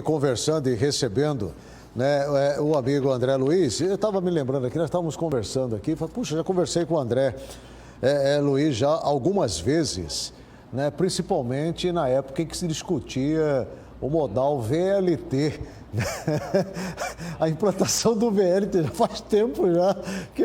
Conversando e recebendo, né, o amigo André Luiz. Eu estava me lembrando aqui, nós estávamos conversando aqui, falei, puxa, já conversei com o André Luiz já algumas vezes, né, principalmente na época em que se discutia o modal VLT. A implantação do VLT já faz tempo já que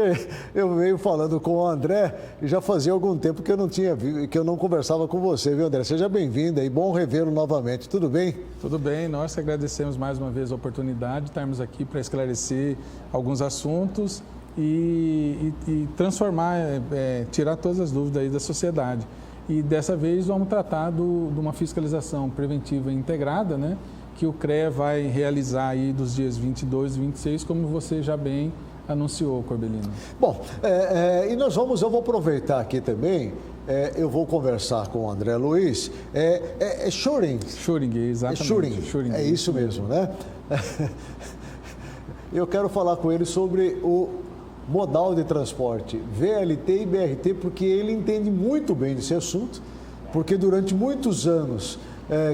eu venho falando com o André e já fazia algum tempo que eu não tinha que eu não conversava com você, viu, André? Seja bem-vindo e bom revê-lo novamente. Tudo bem? Tudo bem, nós que agradecemos mais uma vez a oportunidade de estarmos aqui para esclarecer alguns assuntos e transformar, tirar todas as dúvidas aí da sociedade. E dessa vez vamos tratar de uma fiscalização preventiva integrada, né? Que o CREA vai realizar aí dos dias 22 e 26, como você já bem anunciou, Corbelino. Bom, eu vou aproveitar aqui também, eu vou conversar com o André Luiz, Schuring. Schuring, exatamente. Schuring, é isso mesmo, né? Eu quero falar com ele sobre o modal de transporte VLT e BRT, porque ele entende muito bem desse assunto, porque durante muitos anos,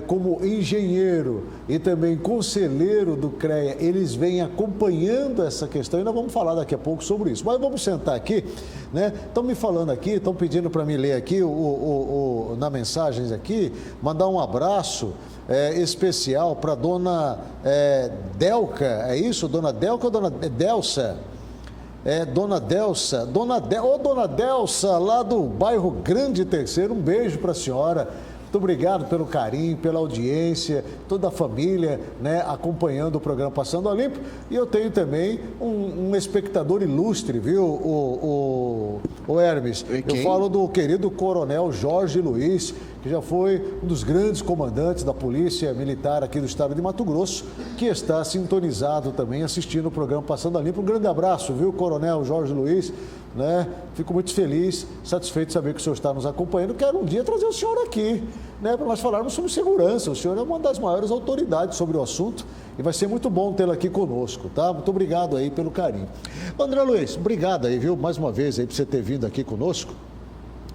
como engenheiro e também conselheiro do CREA, eles vêm acompanhando essa questão e nós vamos falar daqui a pouco sobre isso. Mas vamos sentar aqui, né? Estão me falando aqui, estão pedindo para me ler aqui na mensagens aqui, mandar um abraço especial para a dona Delca, é isso? Dona Delca ou dona Delsa? Dona Delsa, Dona Delsa, lá do bairro Grande Terceiro, um beijo para a senhora. Muito obrigado pelo carinho, pela audiência, toda a família, né, acompanhando o programa Passando a Limpo. E eu tenho também um espectador ilustre, viu, o Hermes? Eu falo do querido Coronel Jorge Luiz, que já foi um dos grandes comandantes da Polícia Militar aqui do estado de Mato Grosso, que está sintonizado também assistindo o programa Passando a Limpo. Um grande abraço, viu, Coronel Jorge Luiz? Né? Fico muito feliz, satisfeito de saber que o senhor está nos acompanhando. Quero um dia trazer o senhor aqui, né, para nós falarmos sobre segurança. O senhor é uma das maiores autoridades sobre o assunto e vai ser muito bom tê-lo aqui conosco, tá? Muito obrigado aí pelo carinho. André Luiz, obrigado aí, viu, mais uma vez aí por você ter vindo aqui conosco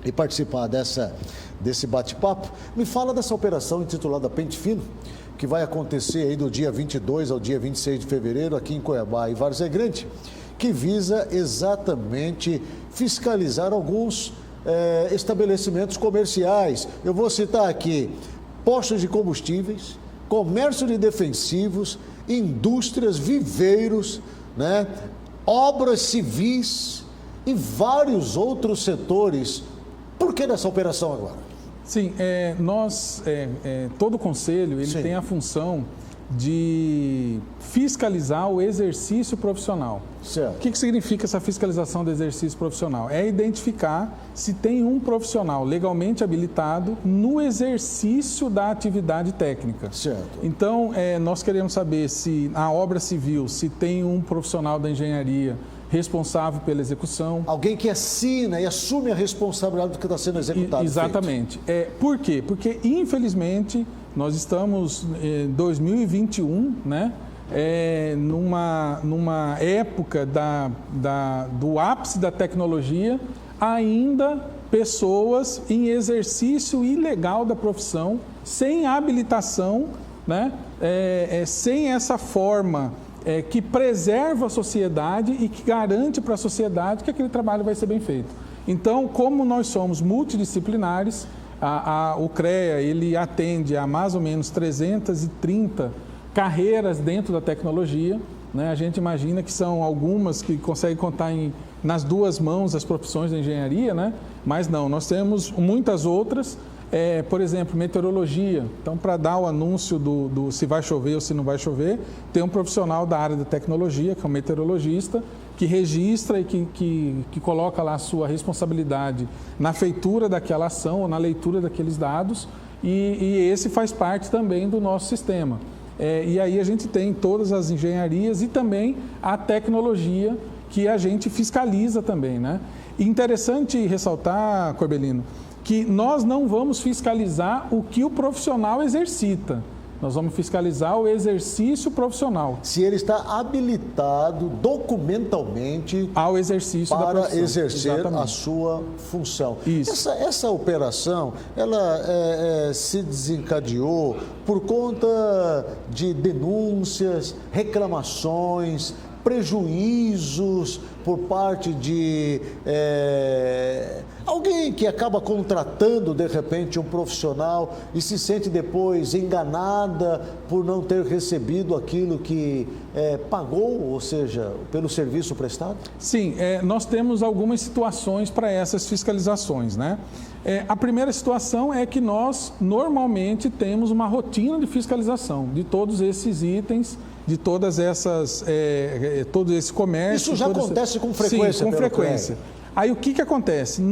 e participar desse bate-papo. Me fala dessa operação intitulada Pente Fino, que vai acontecer aí do dia 22 ao dia 26 de fevereiro aqui em Cuiabá e Várzea Grande, que visa exatamente fiscalizar alguns estabelecimentos comerciais. Eu vou citar aqui postos de combustíveis, comércio de defensivos, indústrias, viveiros, né, obras civis e vários outros setores. Por que dessa operação agora? Sim, todo o conselho ele tem a função de fiscalizar o exercício profissional. Certo. O que significa essa fiscalização do exercício profissional? É identificar se tem um profissional legalmente habilitado no exercício da atividade técnica. Certo. Então, nós queremos saber se na obra civil, se tem um profissional da engenharia responsável pela execução. Alguém que assina e assume a responsabilidade do que está sendo executado. Exatamente. Por quê? Porque, infelizmente, nós estamos em 2021, né? Numa época do ápice da tecnologia, ainda pessoas em exercício ilegal da profissão, sem habilitação, né? Sem essa forma que preserva a sociedade e que garante para a sociedade que aquele trabalho vai ser bem feito. Então, como nós somos multidisciplinares, o CREA ele atende a mais ou menos 330 carreiras dentro da tecnologia, né? A gente imagina que são algumas que conseguem contar nas duas mãos as profissões da engenharia, né? Mas não, nós temos muitas outras. Por exemplo, meteorologia. Então, para dar o anúncio do se vai chover ou se não vai chover, tem um profissional da área da tecnologia, que é um meteorologista, que registra e que coloca lá a sua responsabilidade na feitura daquela ação ou na leitura daqueles dados, e esse faz parte também do nosso sistema. E aí a gente tem todas as engenharias e também a tecnologia que a gente fiscaliza também, né? E interessante ressaltar, Corbelino, que nós não vamos fiscalizar o que o profissional exercita. Nós vamos fiscalizar o exercício profissional. Se ele está habilitado documentalmente ao exercício da profissão. Para exercer Exatamente. A sua função. Isso. Essa operação, ela se desencadeou por conta de denúncias, reclamações, prejuízos por parte de alguém que acaba contratando de repente um profissional e se sente depois enganada por não ter recebido aquilo que pagou, ou seja, pelo serviço prestado? Sim, nós temos algumas situações para essas fiscalizações, né? A primeira situação é que nós normalmente temos uma rotina de fiscalização de todos esses itens, de todas essas, todo esse comércio. Isso já acontece com frequência? Sim, com frequência. Aí o que acontece?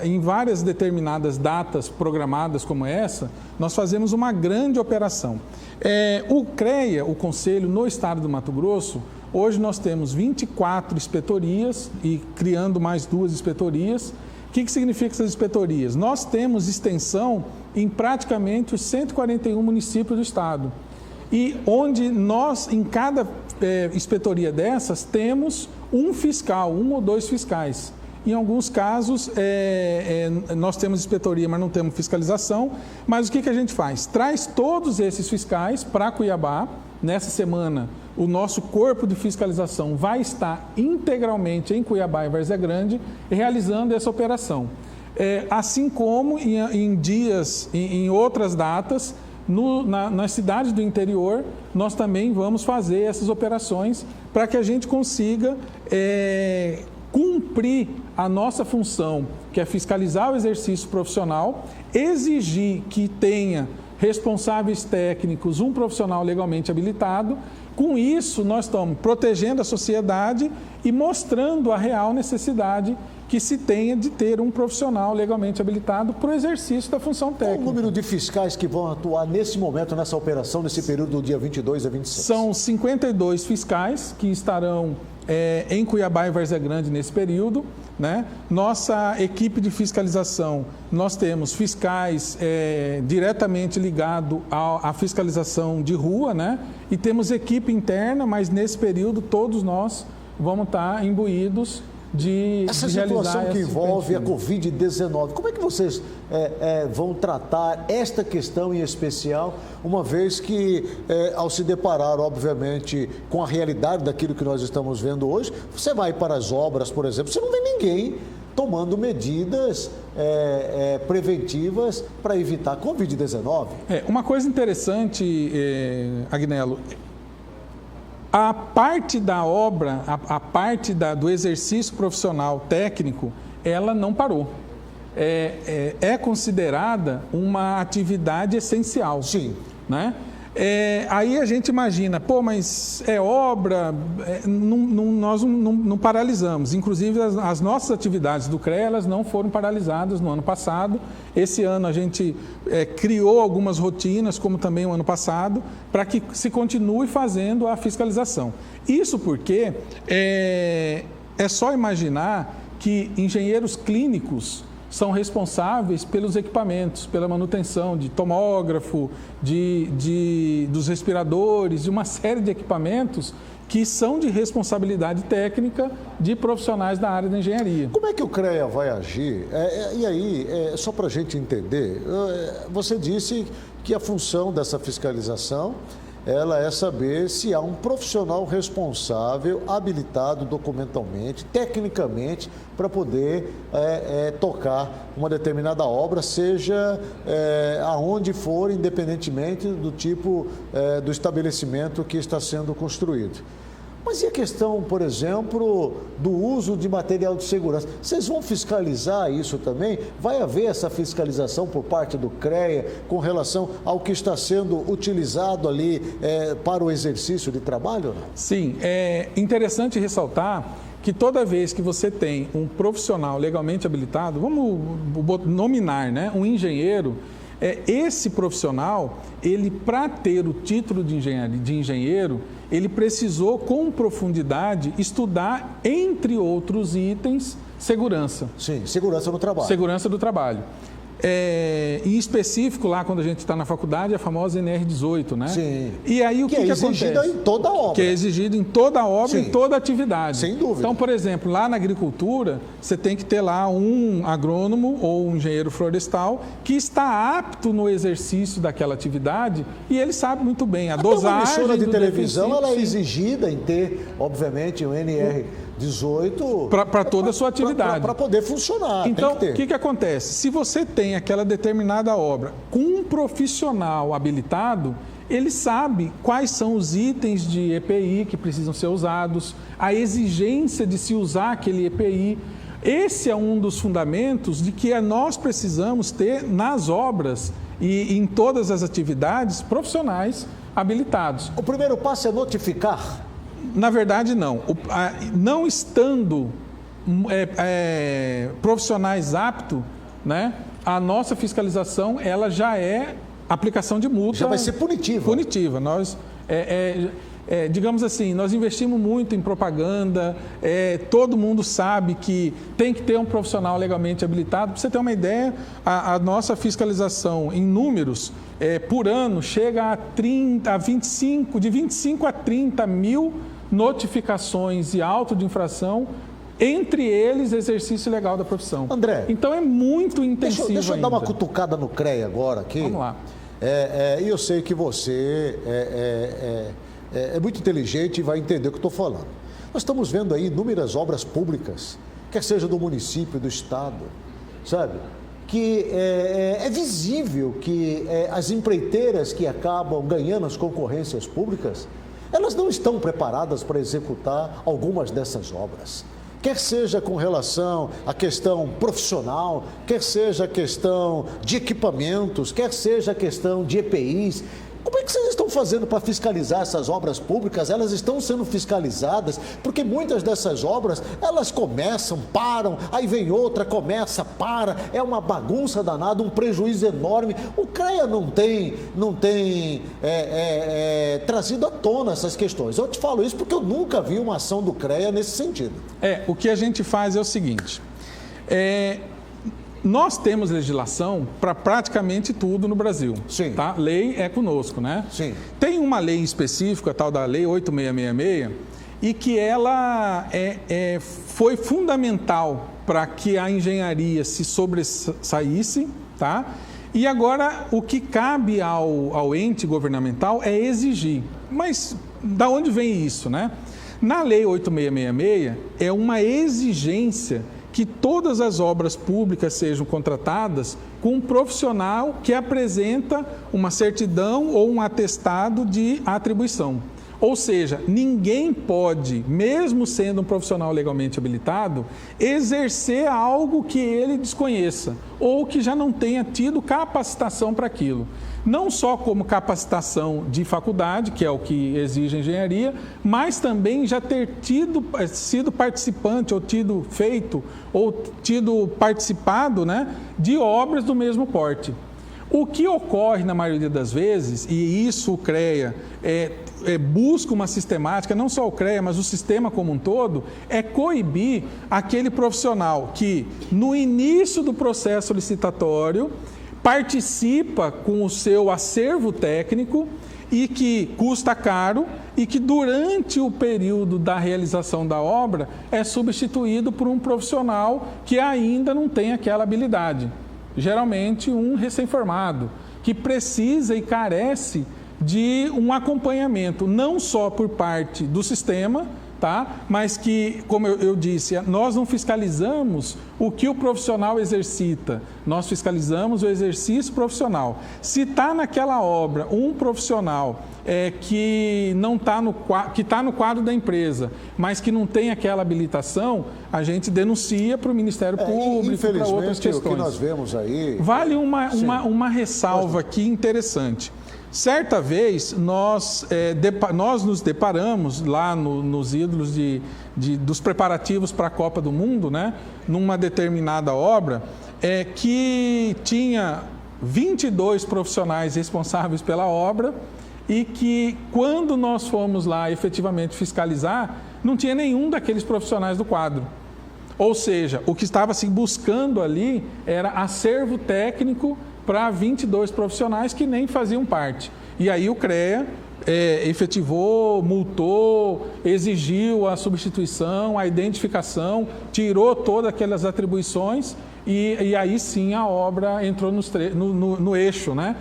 Em várias determinadas datas programadas como essa, nós fazemos uma grande operação. O CREA, o Conselho no Estado do Mato Grosso, hoje nós temos 24 inspetorias e criando mais 2 inspetorias. O que significa essas inspetorias? Nós temos extensão em praticamente os 141 municípios do estado. E onde nós, em cada inspetoria dessas, temos um fiscal, 1 ou 2 fiscais. Em alguns casos, nós temos inspetoria, mas não temos fiscalização. Mas o que a gente faz? Traz todos esses fiscais para Cuiabá. Nessa semana, o nosso corpo de fiscalização vai estar integralmente em Cuiabá e Várzea Grande, realizando essa operação. Assim como em outras datas, nas cidades do interior, nós também vamos fazer essas operações para que a gente consiga cumprir a nossa função, que é fiscalizar o exercício profissional, exigir que tenha responsáveis técnicos, um profissional legalmente habilitado. Com isso, nós estamos protegendo a sociedade e mostrando a real necessidade que se tenha de ter um profissional legalmente habilitado para o exercício da função técnica. Qual o número de fiscais que vão atuar nesse momento, nessa operação, nesse período do dia 22 a 26? São 52 fiscais que estarão em Cuiabá e Várzea Grande nesse período, né? Nossa equipe de fiscalização, nós temos fiscais diretamente ligados à fiscalização de rua, né? E temos equipe interna, mas nesse período todos nós vamos estar imbuídos de essa realizar situação que envolve a Covid-19, como é que vocês vão tratar esta questão em especial, uma vez que, ao se deparar, obviamente, com a realidade daquilo que nós estamos vendo hoje, você vai para as obras, por exemplo, você não vê ninguém tomando medidas preventivas para evitar a Covid-19? Uma coisa interessante, Agnello, a parte da obra, a parte do exercício profissional técnico, ela não parou. É considerada uma atividade essencial. Sim. Né? Aí a gente imagina, mas é obra, nós não paralisamos. Inclusive, as nossas atividades do CREA, elas não foram paralisadas no ano passado. Esse ano a gente criou algumas rotinas, como também o ano passado, para que se continue fazendo a fiscalização. Isso porque é só imaginar que engenheiros clínicos são responsáveis pelos equipamentos, pela manutenção de tomógrafo, dos respiradores, de uma série de equipamentos que são de responsabilidade técnica de profissionais da área da engenharia. Como é que o CREA vai agir? E aí, só para a gente entender, você disse que a função dessa fiscalização ela é saber se há um profissional responsável, habilitado documentalmente, tecnicamente, para poder tocar uma determinada obra, seja aonde for, independentemente do tipo do estabelecimento que está sendo construído. Mas e a questão, por exemplo, do uso de material de segurança? Vocês vão fiscalizar isso também? Vai haver essa fiscalização por parte do CREA com relação ao que está sendo utilizado ali para o exercício de trabalho? Sim, é interessante ressaltar que toda vez que você tem um profissional legalmente habilitado, vamos nominar, né, um engenheiro, esse profissional, ele para ter o título de engenheiro, ele precisou com profundidade estudar, entre outros itens, segurança. Sim, segurança no trabalho. Segurança do trabalho. em específico, lá quando a gente está na faculdade, a famosa NR18, né? Sim. E aí o que acontece? Que é exigida em toda a obra. Que é exigido em toda a obra, Sim. em toda a atividade. Sem dúvida. Então, por exemplo, lá na agricultura, você tem que ter lá um agrônomo ou um engenheiro florestal que está apto no exercício daquela atividade e ele sabe muito bem a dosagem. Uma emissora de televisão, ela é sim, exigida em ter, obviamente, o NR18 para toda a sua atividade. Para poder funcionar. Então, tem que ter. o que acontece? Se você tem aquela determinada obra com um profissional habilitado, ele sabe quais são os itens de EPI que precisam ser usados, a exigência de se usar aquele EPI. Esse é um dos fundamentos de que nós precisamos ter nas obras e em todas as atividades profissionais habilitados. O primeiro passo é notificar? Na verdade, não. Não estando profissionais aptos, né, a nossa fiscalização ela já é aplicação de multa. Já vai ser punitiva. Punitiva. Nós, digamos assim, nós investimos muito em propaganda, todo mundo sabe que tem que ter um profissional legalmente habilitado. Para você ter uma ideia, a nossa fiscalização em números, por ano, chega a 25 a 30 mil notificações e auto de infração, entre eles exercício legal da profissão. André, então é muito intensivo. Deixa eu dar uma cutucada no CREA agora aqui. Vamos lá. E eu sei que você é muito inteligente e vai entender o que eu estou falando. Nós estamos vendo aí inúmeras obras públicas, quer seja do município, do estado, sabe? Que é visível que as empreiteiras que acabam ganhando as concorrências públicas, elas não estão preparadas para executar algumas dessas obras. Quer seja com relação à questão profissional, quer seja a questão de equipamentos, quer seja a questão de EPIs. Como é que vocês estão fazendo para fiscalizar essas obras públicas? Elas estão sendo fiscalizadas porque muitas dessas obras, elas começam, param, aí vem outra, começa, para, é uma bagunça danada, um prejuízo enorme. O CREA não tem trazido à tona essas questões. Eu te falo isso porque eu nunca vi uma ação do CREA nesse sentido. O que a gente faz é o seguinte, nós temos legislação para praticamente tudo no Brasil. Sim. Tá? Lei é conosco, né? Sim. Tem uma lei específica, a tal da Lei 8666, e que ela foi fundamental para que a engenharia se sobressaísse, tá? E agora o que cabe ao ente governamental é exigir. Mas da onde vem isso, né? Na Lei 8666 é uma exigência que todas as obras públicas sejam contratadas com um profissional que apresenta uma certidão ou um atestado de atribuição. Ou seja, ninguém pode, mesmo sendo um profissional legalmente habilitado, exercer algo que ele desconheça ou que já não tenha tido capacitação para aquilo. Não só como capacitação de faculdade, que é o que exige a engenharia, mas também já ter sido participante ou tido participado, né, de obras do mesmo porte. O que ocorre na maioria das vezes, e isso o CREA busca uma sistemática, não só o CREA, mas o sistema como um todo, é coibir aquele profissional que, no início do processo licitatório, participa com o seu acervo técnico e que custa caro e que durante o período da realização da obra é substituído por um profissional que ainda não tem aquela habilidade. Geralmente um recém-formado, que precisa e carece de um acompanhamento, não só por parte do sistema, tá? Mas que, como eu disse, nós não fiscalizamos o que o profissional exercita, nós fiscalizamos o exercício profissional. Se está naquela obra um profissional que está no quadro da empresa, mas que não tem aquela habilitação, a gente denuncia para o Ministério Público, para outras questões. O que nós vemos aí... Vale uma ressalva aqui interessante. Certa vez, nós nos deparamos lá nos ídolos dos preparativos para a Copa do Mundo, né, numa determinada obra, que tinha 22 profissionais responsáveis pela obra e que, quando nós fomos lá efetivamente fiscalizar, não tinha nenhum daqueles profissionais do quadro. Ou seja, o que estava se buscando ali era acervo técnico para 22 profissionais que nem faziam parte. E aí o CREA efetivou, multou, exigiu a substituição, a identificação, tirou todas aquelas atribuições e aí sim a obra entrou no eixo, né?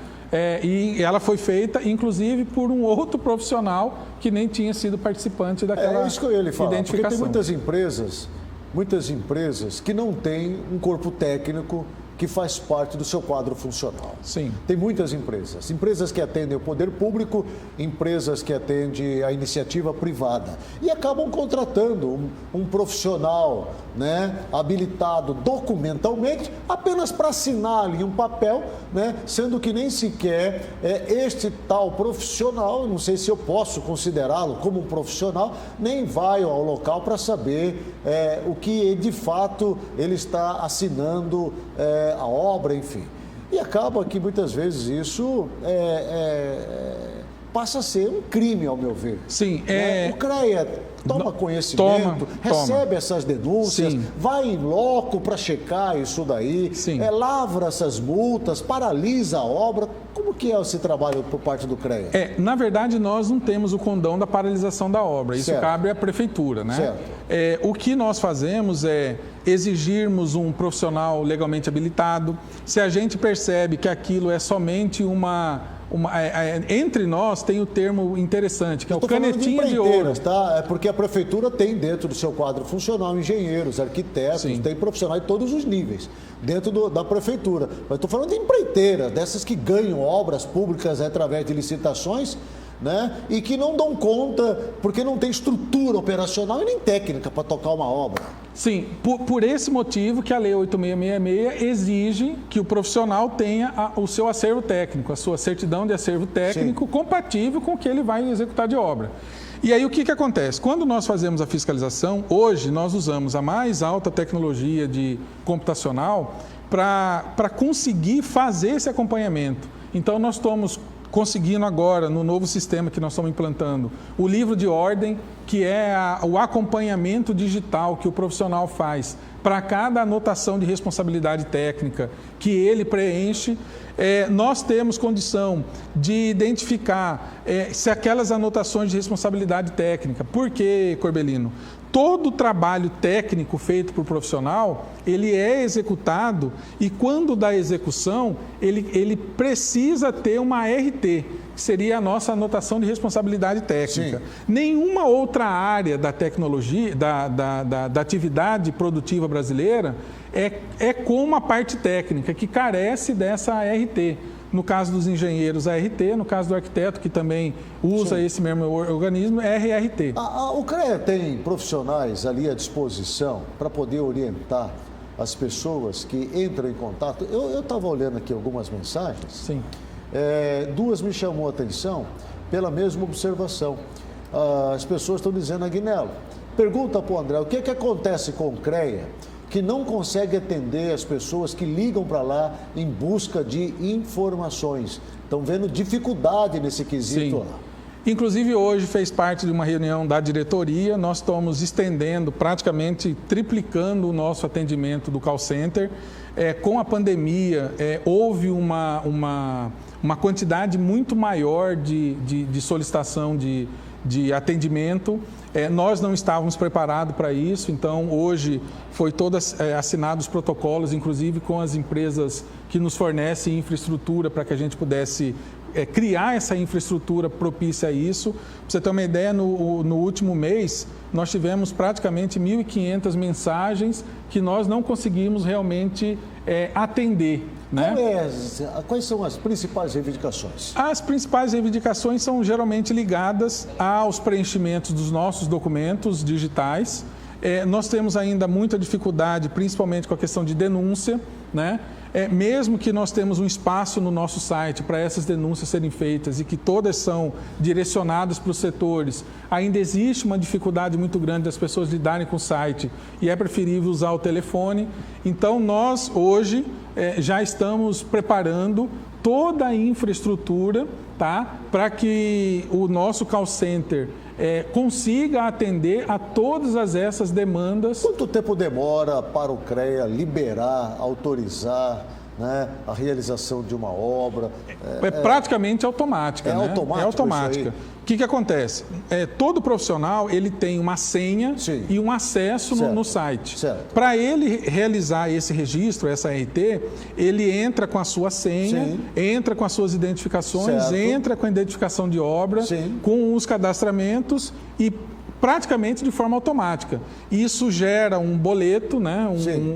E ela foi feita, inclusive, por um outro profissional que nem tinha sido participante daquela identificação. É isso que eu ia lhe falar, porque tem muitas empresas que não têm um corpo técnico que faz parte do seu quadro funcional. Sim. Tem muitas empresas que atendem o poder público, empresas que atendem a iniciativa privada e acabam contratando um profissional, né, habilitado documentalmente apenas para assinar ali um papel, né, sendo que nem sequer este tal profissional, não sei se eu posso considerá-lo como um profissional, nem vai ao local para saber o que de fato ele está assinando a obra, enfim. E acaba que muitas vezes isso passa a ser um crime, ao meu ver. Sim. O CREA toma conhecimento, recebe essas denúncias, Sim. vai em loco para checar isso daí, Sim. lavra essas multas, paralisa a obra. Como que é esse trabalho por parte do CREA? Na verdade, nós não temos o condão da paralisação da obra. Isso cabe à prefeitura, né? Certo. O que nós fazemos é exigirmos um profissional legalmente habilitado. Se a gente percebe que aquilo é somente entre nós tem o termo interessante, que é o canetinha de ouro. Tá? É porque a prefeitura tem dentro do seu quadro funcional engenheiros, arquitetos, Sim. tem profissionais de todos os níveis dentro da prefeitura. Mas estou falando de empreiteiras, dessas que ganham obras públicas através de licitações, né? E que não dão conta porque não tem estrutura operacional e nem técnica para tocar uma obra. Sim, por esse motivo que a Lei 8666 exige que o profissional tenha o seu acervo técnico, a sua certidão de acervo técnico, sim, compatível com o que ele vai executar de obra. E aí o que acontece? Quando nós fazemos a fiscalização, hoje nós usamos a mais alta tecnologia computacional para conseguir fazer esse acompanhamento. Então nós estamos conseguindo agora, no novo sistema que nós estamos implantando, o livro de ordem, que é o acompanhamento digital que o profissional faz para cada anotação de responsabilidade técnica que ele preenche. Nós temos condição de identificar se aquelas anotações de responsabilidade técnica. Por quê, Corbelino? Todo o trabalho técnico feito por profissional, ele é executado e quando da execução, ele precisa ter uma RT, que seria a nossa anotação de responsabilidade técnica. Sim. Nenhuma outra área da tecnologia, da atividade produtiva brasileira é como a parte técnica, que carece dessa RT. No caso dos engenheiros, a RT, no caso do arquiteto, que também usa, sim, esse mesmo organismo, RRT. O CREA tem profissionais ali à disposição para poder orientar as pessoas que entram em contato. Eu estava olhando aqui algumas mensagens. Sim. Duas me chamou a atenção pela mesma observação. As pessoas estão dizendo, Aguinaldo, pergunta para o André, o que acontece com o CREA que não consegue atender as pessoas que ligam para lá em busca de informações? Estão vendo dificuldade nesse quesito. Sim. Inclusive, hoje fez parte de uma reunião da diretoria, nós estamos estendendo, praticamente triplicando o nosso atendimento do call center. Com a pandemia, houve uma quantidade muito maior de solicitação de atendimento. Nós não estávamos preparados para isso, então hoje foi todos assinados protocolos, inclusive com as empresas que nos fornecem infraestrutura para que a gente pudesse criar essa infraestrutura propícia a isso. Para você ter uma ideia, no último mês, nós tivemos praticamente 1.500 mensagens que nós não conseguimos realmente atender. Né? Quais são as principais reivindicações? As principais reivindicações são geralmente ligadas aos preenchimentos dos nossos documentos digitais. Nós temos ainda muita dificuldade, principalmente com a questão de denúncia, né? Mesmo que nós temos um espaço no nosso site para essas denúncias serem feitas e que todas são direcionadas para os setores, ainda existe uma dificuldade muito grande das pessoas lidarem com o site e é preferível usar o telefone. Então, nós hoje já estamos preparando toda a infraestrutura, tá? Para que o nosso call center consiga atender a todas essas demandas. Quanto tempo demora para o CREA liberar, autorizar, né, a realização de uma obra? É praticamente automática. É, né? automático. É automática. O que acontece? Todo profissional ele tem uma senha Sim. e um acesso no site. Para ele realizar esse registro, essa RT, ele entra com a sua senha, Sim. entra com as suas identificações, Certo. entra com a identificação de obra, Sim. com os cadastramentos e praticamente de forma automática. Isso gera um boleto, né?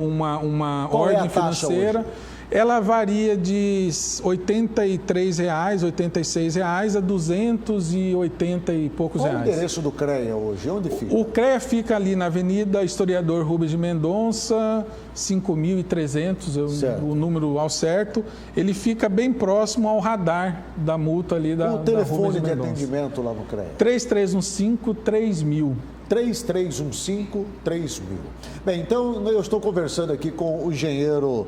Uma Qual é a ordem taxa financeira. hoje? Ela varia de R$ 83,00, R$ 86,00 a R$ 280 e poucos Qual o reais. endereço do CREA hoje? Onde fica? O CREA fica ali na Avenida Historiador Rubens de Mendonça, 5.300, Certo. o número ao certo. Ele fica bem próximo ao radar da multa ali da O Rubens telefone de de Mendonça. atendimento lá no CREA? 3315-3000. 3315-3000. Bem, então eu estou conversando aqui com o engenheiro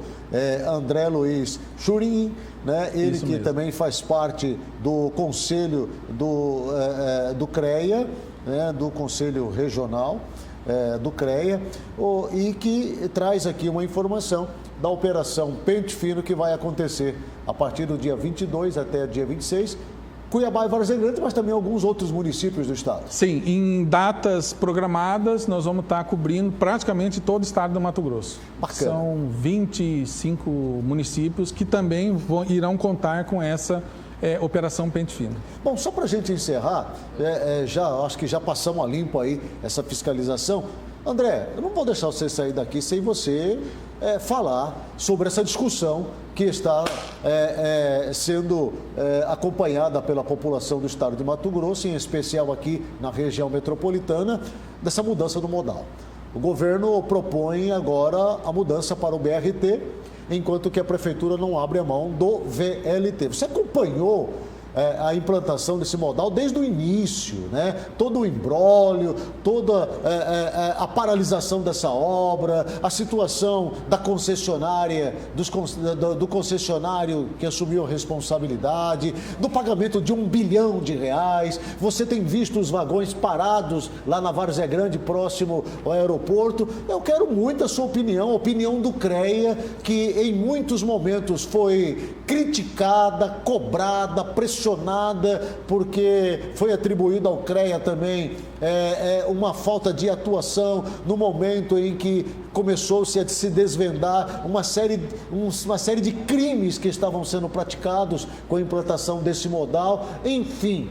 André Luiz Churin, né? Ele Isso que mesmo. também faz parte do conselho do CREA, né? Do Conselho Regional do CREA, e que traz aqui uma informação da operação Pente Fino que vai acontecer a partir do dia 22 até dia 26, Cuiabá e Várzea Grande, mas também alguns outros municípios do estado. Sim, em datas programadas, nós vamos estar cobrindo praticamente todo o estado do Mato Grosso. Bacana. São 25 municípios que também irão contar com essa Operação Pente Fino. Bom, só para a gente encerrar, acho que já passamos a limpo aí essa fiscalização. André, eu não vou deixar você sair daqui sem você falar sobre essa discussão que está sendo acompanhada pela população do estado de Mato Grosso, em especial aqui na região metropolitana, dessa mudança do modal. O governo propõe agora a mudança para o BRT, enquanto que a prefeitura não abre a mão do VLT. Você acompanhou a implantação desse modal desde o início, né? Todo o imbróglio, toda a paralisação dessa obra, a situação da concessionária, do concessionário que assumiu a responsabilidade, do pagamento de R$1 bilhão. Você tem visto os vagões parados lá na Várzea Grande, próximo ao aeroporto. Eu quero muito a sua opinião, a opinião do CREA, que em muitos momentos foi criticada, cobrada, pressionada, porque foi atribuído ao CREA também uma falta de atuação no momento em que começou-se a se desvendar uma série de crimes que estavam sendo praticados com a implantação desse modal. Enfim,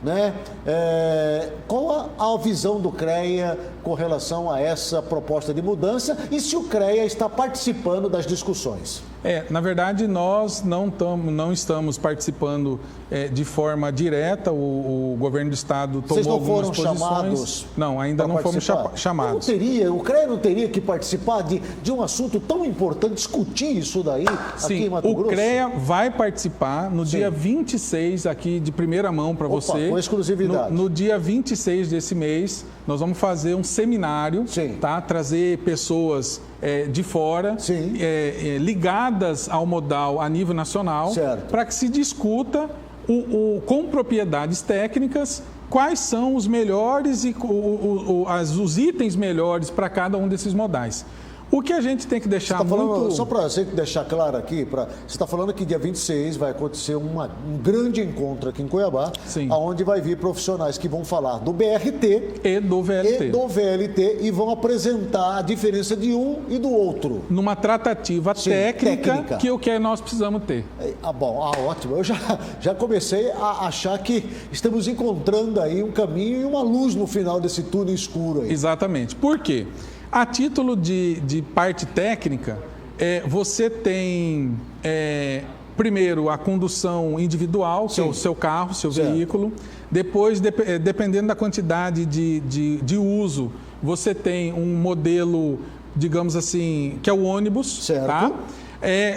né? Qual a visão do CREA com relação a essa proposta de mudança e se o CREA está participando das discussões? Na verdade, nós não estamos participando de forma direta. O governo do estado tomou algumas posições. Vocês não foram chamados? Não, ainda não fomos chamados. O CREA não teria que participar de um assunto tão importante, discutir isso daí aqui em Mato Grosso? O CREA vai participar no dia 26, aqui de primeira mão para você. Com exclusividade. No dia 26 desse mês, nós vamos fazer um seminário, tá? Trazer pessoas de fora, ligadas ao modal a nível nacional, para que se discuta com propriedades técnicas quais são os melhores e os itens melhores para cada um desses modais. O que a gente tem que deixar Só para você deixar claro aqui, você está falando que dia 26 vai acontecer um grande encontro aqui em Cuiabá, onde vai vir profissionais que vão falar do BRT e do VLT e vão apresentar a diferença de um e do outro. Numa tratativa técnica que é o que nós precisamos ter. Ótimo. Eu já comecei a achar que estamos encontrando aí um caminho e uma luz no final desse túnel escuro aí. Exatamente. Por quê? A título de parte técnica, você tem, primeiro, a condução individual, que é o seu carro, seu veículo. Depois, dependendo da quantidade de uso, você tem um modelo, digamos assim, que é o ônibus. Tá?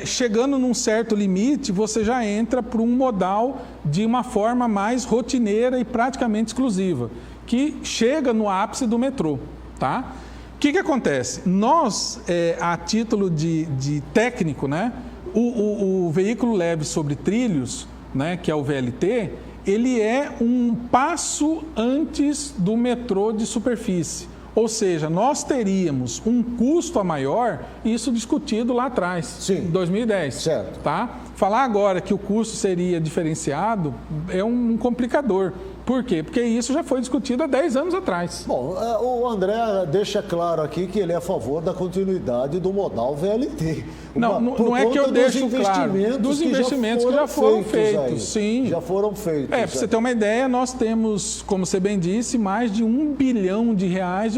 Chegando num certo limite, você já entra para um modal de uma forma mais rotineira e praticamente exclusiva, que chega no ápice do metrô. Tá? O que acontece? Nós, a título de técnico, né, O veículo leve sobre trilhos, né, que é o VLT, ele é um passo antes do metrô de superfície. Ou seja, nós teríamos um custo a maior, isso discutido lá atrás, Sim. em 2010. Certo. Tá? Falar agora que o custo seria diferenciado é um complicador. Por quê? Porque isso já foi discutido há 10 anos atrás. Bom, o André deixa claro aqui que ele é a favor da continuidade do modal VLT. Não é que eu deixo claro. Dos investimentos que já foram feitos. Sim. Já foram feitos. Para você ter uma ideia, nós temos, como você bem disse, mais de R$1 bilhão de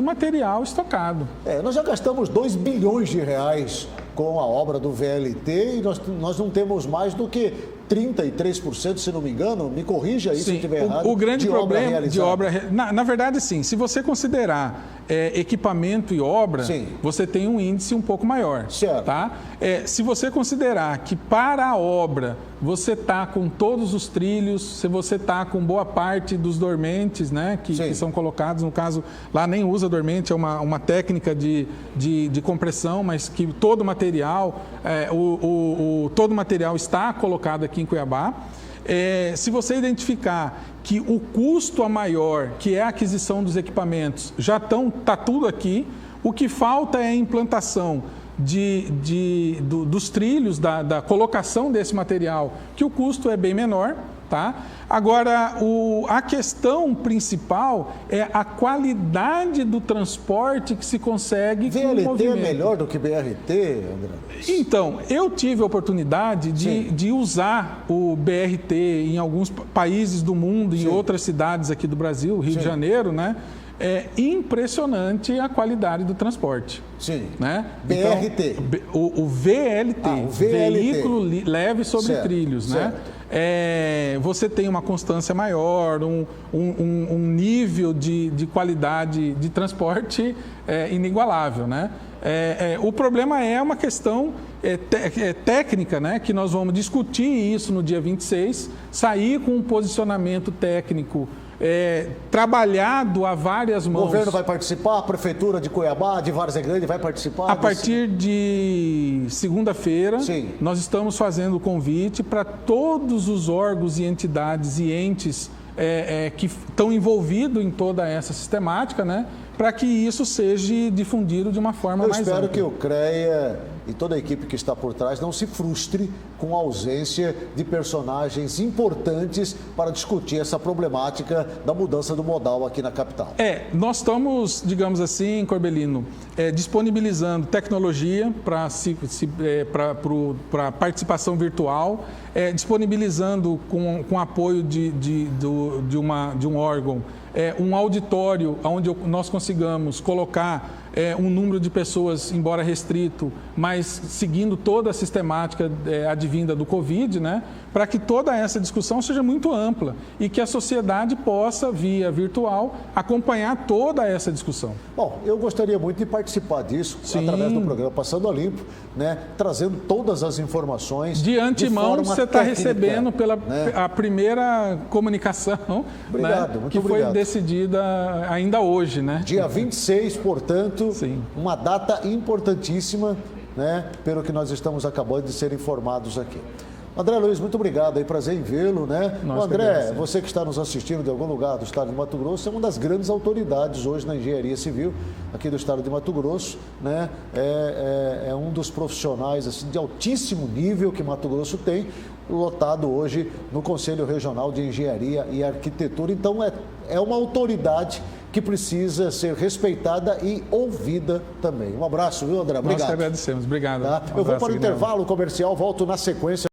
material estocado. Nós já gastamos R$2 bilhões com a obra do VLT e nós não temos mais do que 33%, se não me engano, me corrija aí se eu estiver errado. O grande problema de obra... Na verdade, sim, se você considerar equipamento e obra, sim, você tem um índice um pouco maior. Certo. Tá? Se você considerar que para a obra você está com todos os trilhos, se você está com boa parte dos dormentes, né, que são colocados, no caso, lá nem usa dormente, é uma técnica de compressão, mas que todo o material, todo material está colocado aqui em Cuiabá. Se você identificar que o custo a maior, que é a aquisição dos equipamentos, já está tudo aqui, o que falta é a implantação dos trilhos, da colocação desse material, que o custo é bem menor. Tá? Agora, a questão principal é a qualidade do transporte que se consegue com o movimento. VLT é melhor do que BRT, André? Então, eu tive a oportunidade de usar o BRT em alguns países do mundo, em outras cidades aqui do Brasil, Rio de Janeiro, né? É impressionante a qualidade do transporte. Sim. Né? BRT. Então, o VLT, o veículo leve sobre trilhos, né? Você tem uma constância maior, um nível de qualidade de transporte inigualável, né? O problema é uma questão técnica, né? Que nós vamos discutir isso no dia 26, sair com um posicionamento técnico trabalhado a várias mãos. O governo vai participar, a Prefeitura de Cuiabá, de Várzea Grande vai participar? A partir de segunda-feira, nós estamos fazendo o convite para todos os órgãos e entidades e entes que estão envolvidos em toda essa sistemática, né? Para que isso seja difundido de uma forma mais ampla. Eu espero que o CREA e toda a equipe que está por trás não se frustre com a ausência de personagens importantes para discutir essa problemática da mudança do modal aqui na capital. Nós estamos, digamos assim, Corbelino, disponibilizando tecnologia para participação virtual, disponibilizando com apoio de um órgão, um auditório onde nós consigamos colocar um número de pessoas, embora restrito, mas seguindo toda a sistemática advinda do Covid, né, para que toda essa discussão seja muito ampla e que a sociedade possa, via virtual, acompanhar toda essa discussão. Bom, eu gostaria muito de participar disso, através do programa Passando a Limpo, né, trazendo todas as informações. De antemão, você está recebendo pela a primeira comunicação, obrigado, né, que foi decidida ainda hoje, né? Dia 26, portanto, uma data importantíssima, né, pelo que nós estamos acabando de ser informados aqui. André Luiz, muito obrigado, aí, prazer em vê-lo, né? André, você que está nos assistindo de algum lugar do estado de Mato Grosso, é uma das grandes autoridades hoje na engenharia civil aqui do estado de Mato Grosso, né? É um dos profissionais assim, de altíssimo nível que Mato Grosso tem, lotado hoje no Conselho Regional de Engenharia e Arquitetura. Então, é uma autoridade que precisa ser respeitada e ouvida também. Um abraço, viu, André? Obrigado. Nós que agradecemos. Obrigado. Tá? Eu vou para o intervalo comercial, volto na sequência.